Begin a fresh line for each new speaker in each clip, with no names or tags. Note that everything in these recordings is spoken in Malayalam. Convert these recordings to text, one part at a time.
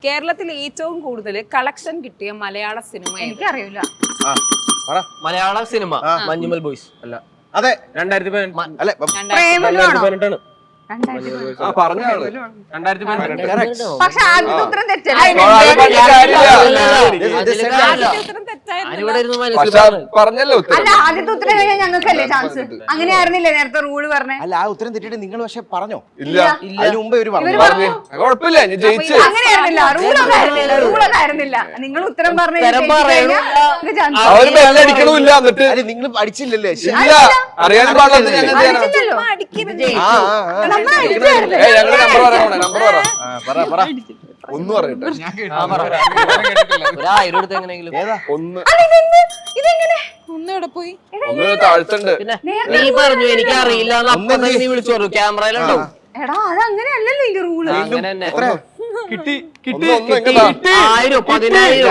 കേരളത്തിൽ ഏറ്റവും കൂടുതൽ കളക്ഷൻ കിട്ടിയ മലയാള സിനിമ
എനിക്കറിയില്ല.
മലയാള സിനിമ മഞ്ഞുമൽ ബോയ്സ് അല്ല,
അതെ
2018
അല്ല
2018
പക്ഷെ ആദ്യത്തെ ഉത്തരം തെറ്റല്ലേ?
പറഞ്ഞല്ലോ
അല്ല, ആദ്യത്തെ ഉത്തരം കഴിഞ്ഞാൽ ഞങ്ങൾക്കല്ലേ ചാൻസ്? അങ്ങനെ ആയിരുന്നില്ലേ നേരത്തെ റൂള് പറഞ്ഞേ?
അല്ല ആ ഉത്തരം തെറ്റിട്ട് നിങ്ങൾ പക്ഷെ പറഞ്ഞോ?
ഇല്ല
അതിന് മുമ്പേ ഒരു പറഞ്ഞു
കുഴപ്പമില്ല, ഞാൻ ജയിച്ചു.
അങ്ങനെയായിരുന്നില്ല, റൂളായിരുന്നില്ല. നിങ്ങൾ ഉത്തരം പറഞ്ഞു
അവര് ബെല്ലടിക്കണമില്ല. എന്നിട്ട്
അല്ല നിങ്ങൾ അടിച്ചില്ലല്ലേ?
ഇല്ല, അറിയാനും പാടില്ല. ഞങ്ങൾ നമ്പർ പറയാം, നമ്പർ പറ ഒന്ന് പറയട്ടെ.
ഒരായിരം എങ്ങനെയെങ്കിലും
ഒന്ന്
ഒന്നിവിടെ പോയി
ഒന്ന് താഴ്ത്തുണ്ട്.
നീ പറഞ്ഞു എനിക്ക് അറിയില്ല, നീ വിളിച്ചു പറഞ്ഞു ക്യാമറയിലുണ്ടോ?
എടാ, അത് അങ്ങനെയല്ലല്ലോ ഇതിന്റെ റൂള്.
അങ്ങനെ തന്നെ
കിട്ടി
കിട്ടി
ഒന്ന് എങ്ങനെയാ?
1000 10000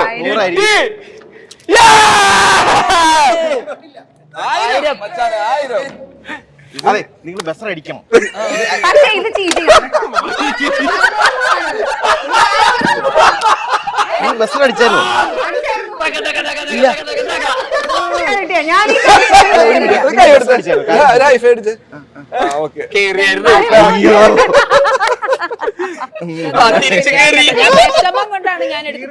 1000
അതെ നിങ്ങൾ ബസ് അടിക്കണം.
പക്ഷേ ഇത് ചീറ്റിംഗ് ആണ്.
നിങ്ങൾ ബസ് അടിച്ചാലോ?
ഞാൻ
വിഷമം കൊണ്ടാണ് ഞാൻ എടുത്ത്